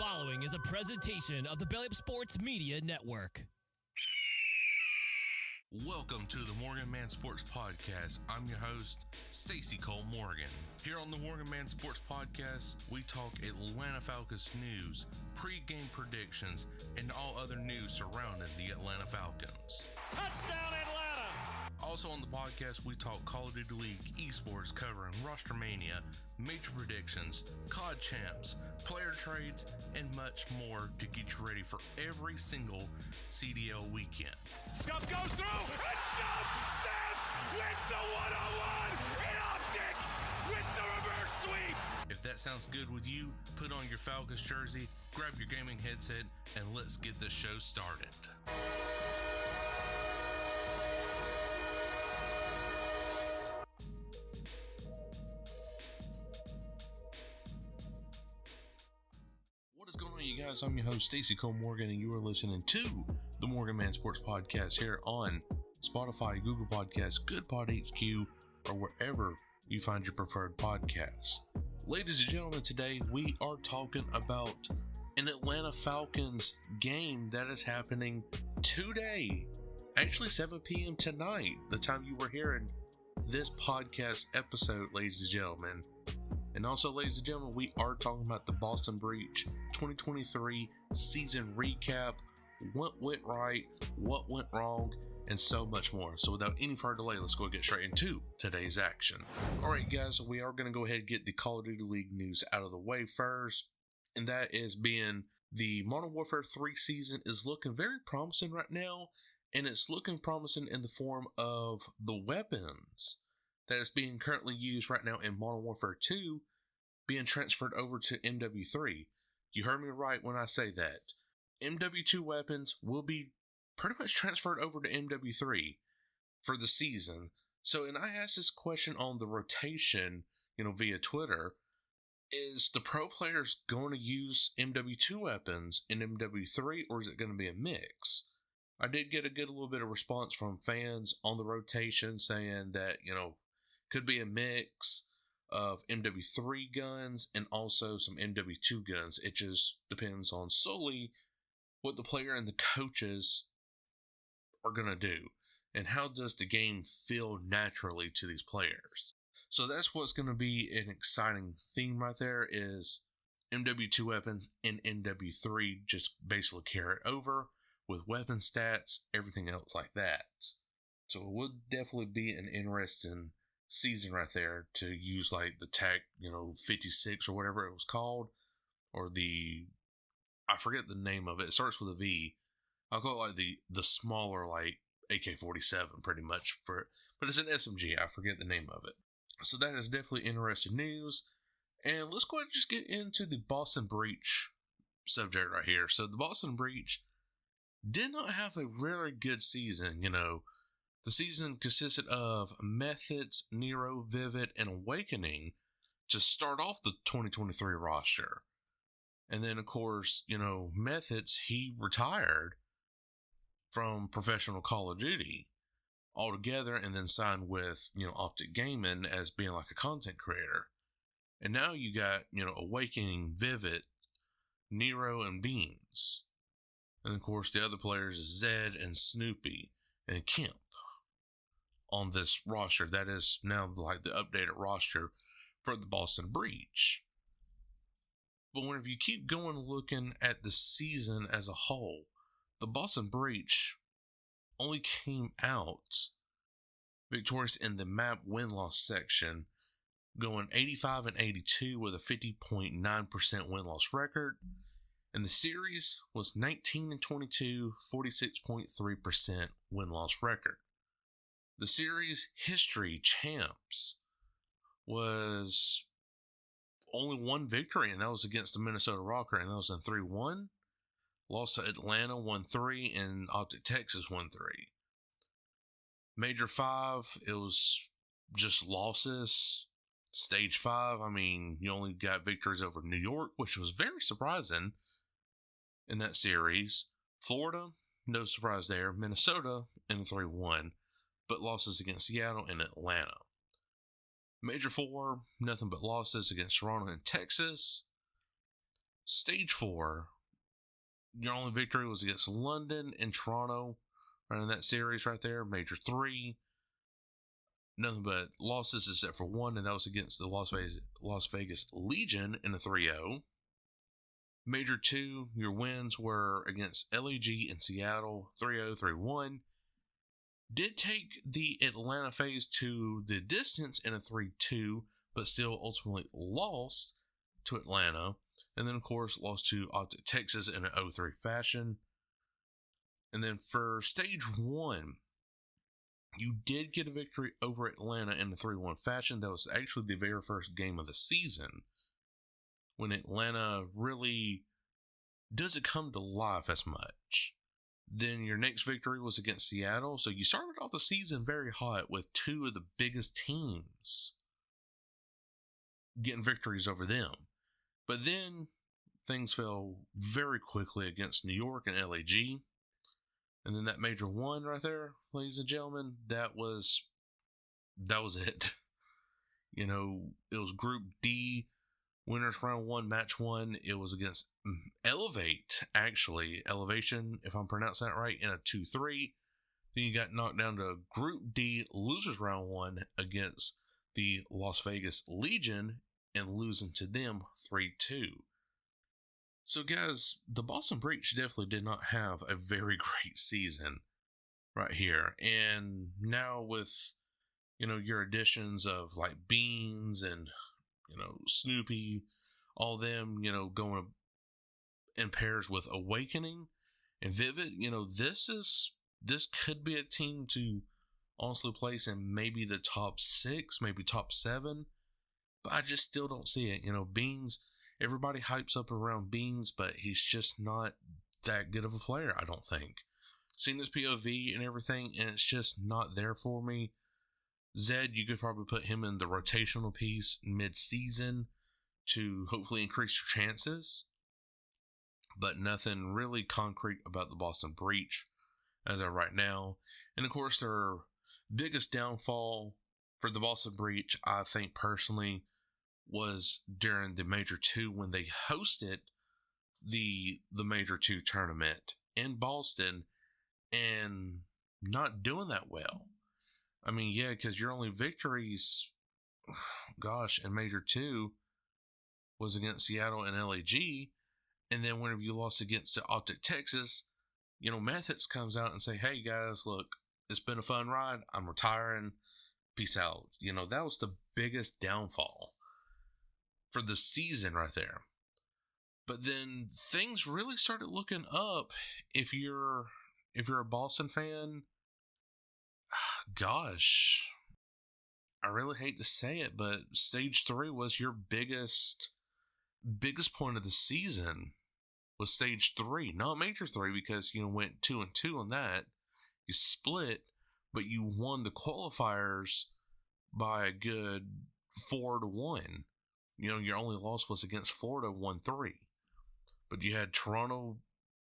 following is a presentation of the Belly Up Sports Media Network. Welcome to the Morgan Man Sports Podcast. I'm your host, Stacey Cole Morgan. Here on the Morgan Man Sports Podcast, we talk Atlanta Falcons news, pre-game predictions, and all other news surrounding the Atlanta Falcons. Touchdown, Atlanta! Also on the podcast, we talk Call of Duty League, esports, covering roster mania, major predictions, COD champs, player trades, and much more to get you ready for every single CDL weekend. Scuff goes through, and Scuff snaps, wins the one-on-one in optic with the reverse sweep. If that sounds good with you, put on your Falcons jersey, grab your gaming headset, and let's get the show started. What is going on, you guys? I'm your host, Stacey Cole Morgan, and you are listening to the Morgan Man Sports Podcast here on Spotify, Google Podcasts, Good Pod HQ, or wherever you find your preferred podcasts. Ladies and gentlemen, today we are talking about an Atlanta Falcons game that is happening today, actually 7 p.m. tonight, the time you were hearing this podcast episode, ladies and gentlemen. And also, ladies and gentlemen, we are talking about the Boston Breach 2023 season recap, what went right, what went wrong, and so much more. So without any further delay, let's go get straight into today's action. Alright guys, so we are going to go ahead and get the Call of Duty League news out of the way first. And that is being the Modern Warfare 3 season is looking very promising right now. And it's looking promising in the form of the weapons that is being currently used right now in Modern Warfare 2 being transferred over to MW3. You heard me right when I say that. MW2 weapons will be pretty much transferred over to MW3 for the season. So, and I asked this question on the rotation, via Twitter, is the pro players going to use MW2 weapons in MW3, or is it going to be a mix? I did get a little bit of response from fans on the rotation saying that, could be a mix of MW3 guns and also some MW2 guns. It just depends on solely what the player and the coaches are going to do and how does the game feel naturally to these players. So that's what's going to be an exciting theme right there, is MW2 weapons and MW3 just basically carry it over with weapon stats, everything else like that. So it would definitely be an interesting season right there to use like the TAC, 56 or whatever it was called, or I forget the name of it. It starts with a V. I'll call it like the smaller like AK-47 pretty much for it, but it's an SMG. I forget the name of it. So that is definitely interesting news. And let's go ahead and just get into the Boston Breach subject right here. So the Boston Breach did not have a very good season, The season consisted of Methods, Nero, Vivid, and Awakening to start off the 2023 roster. And then, of course, Methods, he retired from professional Call of Duty altogether and then signed with, Optic Gaming as being like a content creator. And now you got, Awakening, Vivid, Nero, and Beans. And, of course, the other players is Zed and Snoopy and Kemp on this roster. That is now like the updated roster for the Boston Breach. But whenever you keep going looking at the season as a whole, the Boston Breach only came out victorious in the map win-loss section, going 85 and 82 with a 50.9% win-loss record. And the series was 19 and 22, 46.3% win-loss record. The series history champs was only one victory, and that was against the Minnesota Rocker, and that was in 3-1. Lost to Atlanta 1-3, and Optic Texas 1-3. Major 5, it was just losses. Stage 5, you only got victories over New York, which was very surprising in that series. Florida, no surprise there. Minnesota in 3-1. But losses against Seattle and Atlanta. Major 4, nothing but losses against Toronto and Texas. Stage 4, your only victory was against London and Toronto, right in that series right there. Major 3, nothing but losses except for one, and that was against the Las Vegas Legion in a 3-0. Major 2, your wins were against LAG in Seattle, 3-0, 3-1. Did take the Atlanta phase to the distance in a 3-2, but still ultimately lost to Atlanta. And then, of course, lost to Texas in an 0-3 fashion. And then for Stage 1, you did get a victory over Atlanta in a 3-1 fashion. That was actually the very first game of the season, when Atlanta really doesn't come to life as much. Then your next victory was against Seattle. So you started off the season very hot with two of the biggest teams getting victories over them. But then things fell very quickly against New York and LAG. And then that major 1 right there, ladies and gentlemen, that was it. You know, it was Group D, winners round 1, match 1. It was against Elevation, if I'm pronouncing that right, in a 2-3. Then you got knocked down to Group D, losers round 1 against the Las Vegas Legion and losing to them 3-2. So guys, the Boston Breach definitely did not have a very great season right here. And now with, you know, your additions of like Beans and, you know, Snoopy, all them, you know, going in pairs with Awakening and Vivid, you know, this could be a team to honestly place in maybe the top 6, maybe top 7, but I just still don't see it. You know, Beans, everybody hypes up around Beans, but he's just not that good of a player, I don't think. Seen his POV and everything, and it's just not there for me. Zed, you could probably put him in the rotational piece mid-season to hopefully increase your chances, but nothing really concrete about the Boston Breach as of right now. And of course, their biggest downfall for the Boston Breach, I think personally, was during the Major 2 when they hosted the Major 2 tournament in Boston and not doing that well. I mean, yeah, because your only victories, gosh, in Major 2 was against Seattle and LAG. And then whenever you lost against the Optic Texas, you know, Methods comes out and say, hey guys, look, it's been a fun ride. I'm retiring. Peace out. You know, that was the biggest downfall for the season right there. But then things really started looking up. If you're a Boston fan, gosh, I really hate to say it, but Stage 3 was your biggest point of the season. Was Stage 3, not Major 3, because you went 2-2 on that. You split, but you won the qualifiers by a good 4-1. You know, your only loss was against Florida, 1-3. But you had Toronto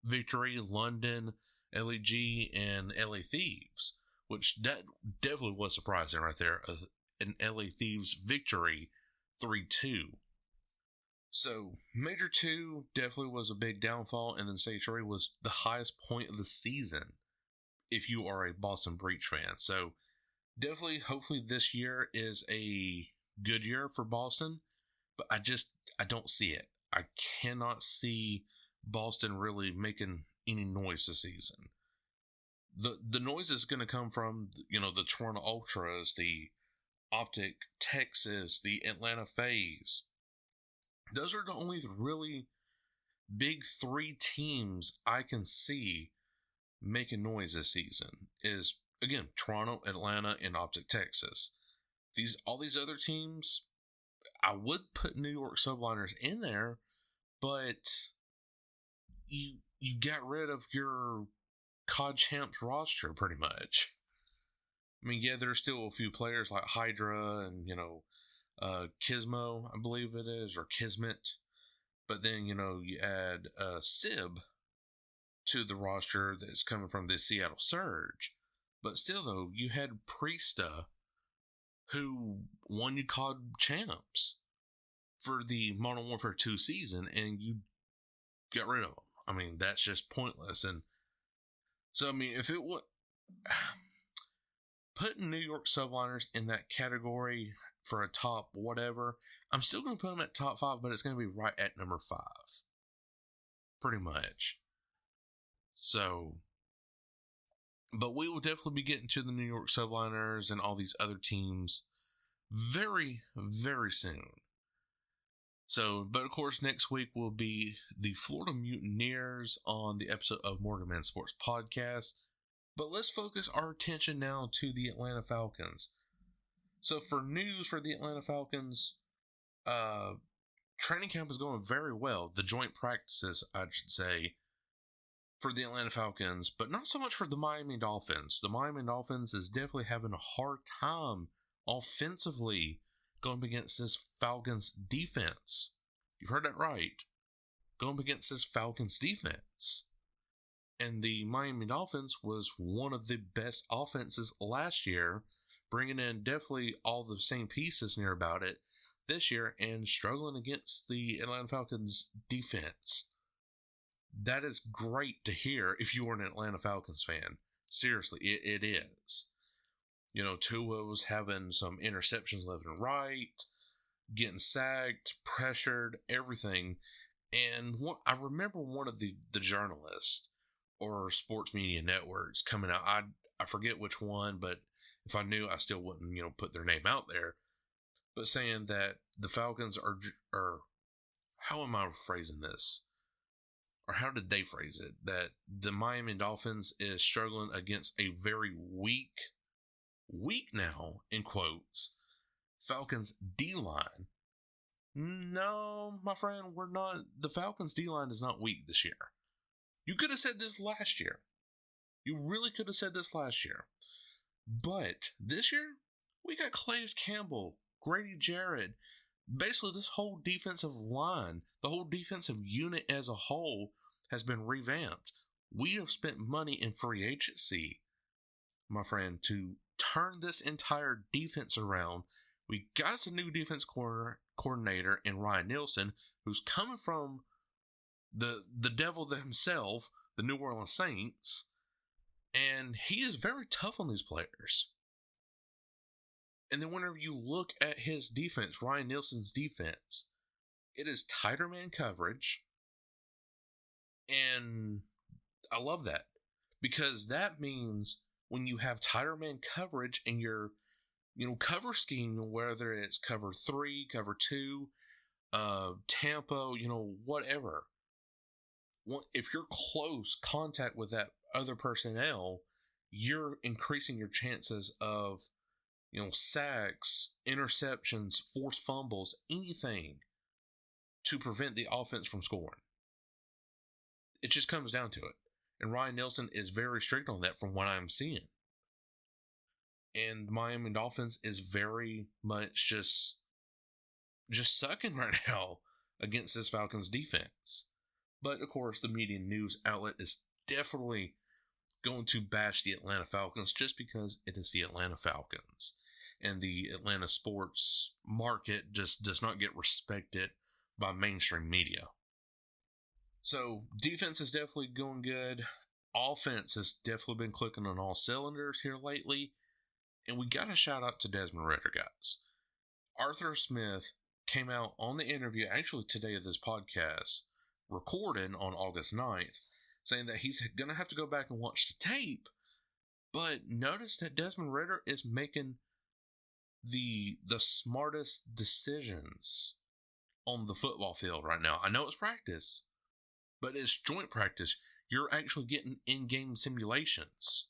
victory, London, LAG, and LA Thieves, which that definitely was surprising right there. An LA Thieves victory, 3-2. So, Major 2 definitely was a big downfall, and then Stage 3 was the highest point of the season if you are a Boston Breach fan. So, definitely, hopefully this year is a good year for Boston, but I don't see it. I cannot see Boston really making any noise this season. The noise is going to come from, you know, the Toronto Ultras, the Optic Texas, the Atlanta FaZe. Those are the only really big 3 teams I can see making noise this season. Is, again, Toronto, Atlanta, and Optic Texas. All these other teams, I would put New York Subliners in there, but you got rid of your COD Champs roster pretty much. I mean, yeah, there's still a few players like Hydra and, you know, Kismo, I believe it is, or Kismet. But then, you know, you add Sib to the roster that's coming from the Seattle Surge. But still, though, you had Priesta, who won you COD Champs for the Modern Warfare 2 season, and you get rid of him. I mean, that's just pointless. And so, I mean, if it would putting New York Subliners in that category for a top whatever, I'm still going to put them at top 5, but it's going to be right at number 5. Pretty much. So, but we will definitely be getting to the New York Subliners and all these other teams very, very soon. So, but of course, next week will be the Florida Mutineers on the episode of Morgan Man Sports Podcast. But let's focus our attention now to the Atlanta Falcons. So, for news for the Atlanta Falcons, training camp is going very well. The joint practices, I should say, for the Atlanta Falcons, but not so much for the Miami Dolphins. The Miami Dolphins is definitely having a hard time offensively going against this Falcons defense. You heard that right. Going against this Falcons defense. And the Miami Dolphins was one of the best offenses last year, bringing in definitely all the same pieces near about it this year and struggling against the Atlanta Falcons defense. That is great to hear if you are an Atlanta Falcons fan. Seriously, it is. You know, Tua was having some interceptions left and right, getting sacked, pressured, everything. And I remember one of the journalists or sports media networks coming out. I forget which one, but if I knew, I still wouldn't, put their name out there. But saying that the Falcons are how am I phrasing this? Or how did they phrase it? That the Miami Dolphins is struggling against a very weak now, in quotes, Falcons D-line. No, my friend, we're not. The Falcons D-line is not weak this year. You could have said this last year. You really could have said this last year. But this year, we got Calais Campbell, Grady Jarrett. Basically, this whole defensive line, the whole defensive unit as a whole has been revamped. We have spent money in free agency, my friend, to turn this entire defense around. We got us a new defense coordinator in Ryan Nielsen, who's coming from the devil himself, the New Orleans Saints, and he is very tough on these players. And then whenever you look at his defense, Ryan Nielsen's defense, it is tighter man coverage. And I love that, because that means when you have tighter man coverage in your, cover scheme, whether it's cover 3, cover 2, tempo, whatever. If you're close contact with that other personnel, you're increasing your chances of, sacks, interceptions, forced fumbles, anything to prevent the offense from scoring. It just comes down to it. And Ryan Nielsen is very strict on that from what I'm seeing. And the Miami Dolphins is very much just sucking right now against this Falcons defense. But of course, the media news outlet is definitely going to bash the Atlanta Falcons just because it is the Atlanta Falcons. And the Atlanta sports market just does not get respected by mainstream media. So defense is definitely going good. Offense has definitely been clicking on all cylinders here lately. And we got to shout out to Desmond Ridder, guys. Arthur Smith came out on the interview, actually today of this podcast, recorded on August 9th, saying that he's going to have to go back and watch the tape. But notice that Desmond Ridder is making the smartest decisions on the football field right now. I know it's practice, but it's joint practice. You're actually getting in-game simulations,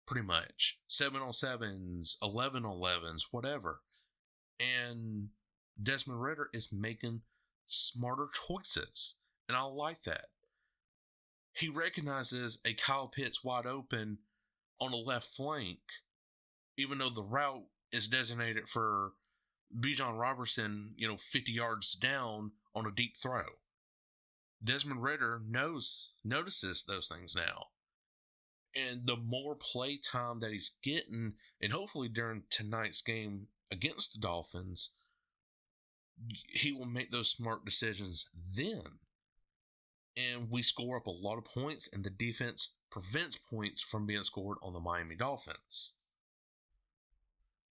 pretty much. 7-on-7s, 11-on-11s, whatever. And Desmond Ridder is making smarter choices, and I like that. He recognizes a Kyle Pitts wide open on the left flank, even though the route is designated for Bijan Robertson, 50 yards down on a deep throw. Desmond Ridder notices those things now. And the more play time that he's getting, and hopefully during tonight's game against the Dolphins, he will make those smart decisions then. and we score up a lot of points, and the defense prevents points from being scored on the Miami Dolphins.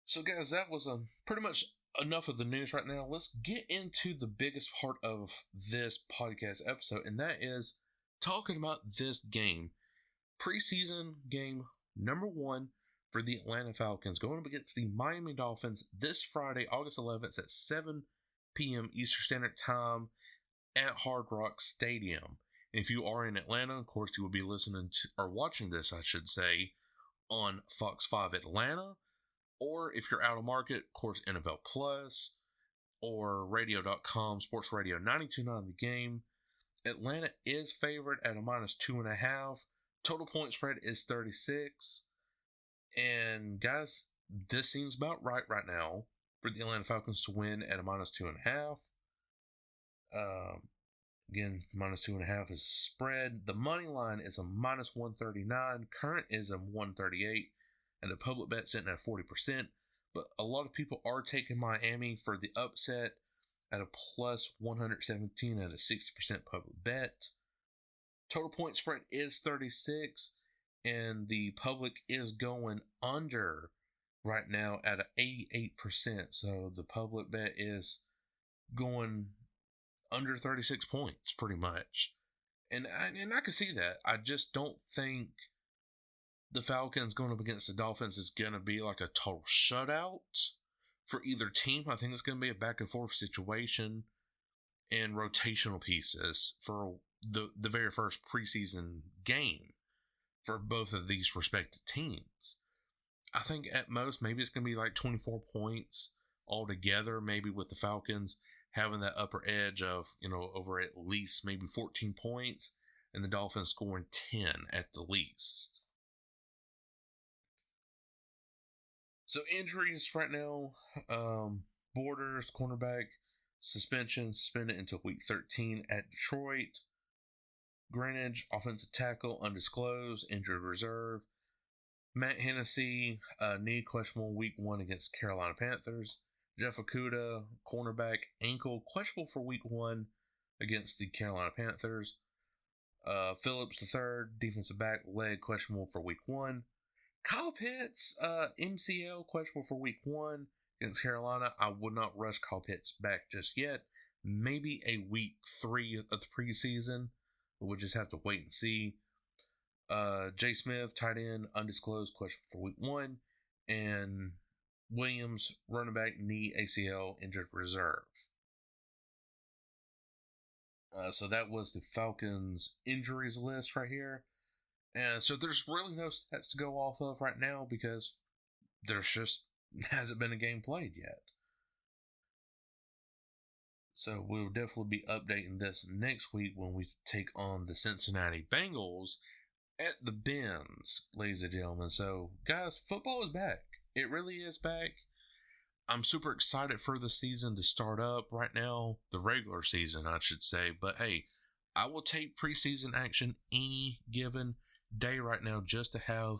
So guys, that was pretty much enough of the news right now. Let's get into the biggest part of this podcast episode, and that is talking about this game. Preseason game number 1 for the Atlanta Falcons, going up against the Miami Dolphins this Friday, August 11th at 7 p.m. Eastern Standard Time at Hard Rock Stadium. If you are in Atlanta, of course, you will be listening to, or watching this, I should say, on Fox 5 Atlanta. Or if you're out of market, of course, NFL Plus or radio.com, Sports Radio 92.9 The Game. Atlanta is favored at a -2.5. Total point spread is 36. And guys, this seems about right now for the Atlanta Falcons to win at a -2.5. Again, -2.5 is spread. The money line is a -139. Current is a 138. And the public bet sitting at 40%. But a lot of people are taking Miami for the upset at a +117 at a 60% public bet. Total point spread is 36. And the public is going under right now at an 88%. So the public bet is going under 36 points pretty much. And I can see that. I just don't think the Falcons going up against the Dolphins is going to be like a total shutout for either team. I think it's going to be a back and forth situation and rotational pieces for the very first preseason game for both of these respective teams. I think at most, maybe it's going to be like 24 points altogether, maybe with the Falcons having that upper edge of, over at least maybe 14 points and the Dolphins scoring 10 at the least. So injuries right now, Borders, cornerback, suspended until week 13 at Detroit. Greenidge, offensive tackle, undisclosed, injured reserve. Matt Hennessy, knee questionable week 1 against Carolina Panthers. Jeff Okudah, cornerback, ankle questionable for week 1 against the Carolina Panthers. Phillips III, defensive back, leg questionable for week 1. Kyle Pitts, MCL questionable for week 1 against Carolina. I would not rush Kyle Pitts back just yet. Maybe a week 3 of the preseason. We'll just have to wait and see. Jay Smith, tight end, undisclosed, questionable for week 1. And Williams, running back, knee, ACL, injured reserve. So that was the Falcons injuries list right here. And so there's really no stats to go off of right now because there's just hasn't been a game played yet. So we'll definitely be updating this next week when we take on the Cincinnati Bengals at the Benz, ladies and gentlemen. So guys, football is back. It really is back. I'm super excited for the season to start up right now. The regular season, I should say. But hey, I will take preseason action any given day right now just to have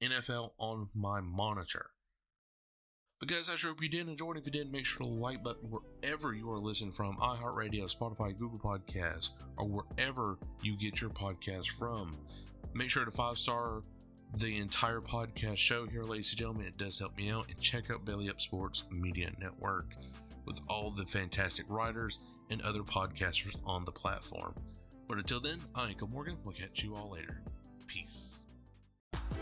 NFL on my monitor. But guys, I sure hope you did enjoy it. If you did, make sure to like button wherever you are listening from, iHeartRadio, Spotify, Google Podcasts, or wherever you get your podcast from. Make sure to 5-star the entire podcast show here, ladies and gentlemen. It does help me out. And check out Belly Up Sports Media Network with all the fantastic writers and other podcasters on the platform. But until then, I'm Uncle Morgan. We'll catch you all later. Peace.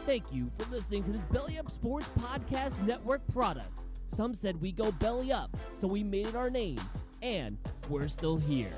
Thank you for listening to this Belly Up Sports Podcast Network product. Some said we go belly up, so we made it our name, and we're still here.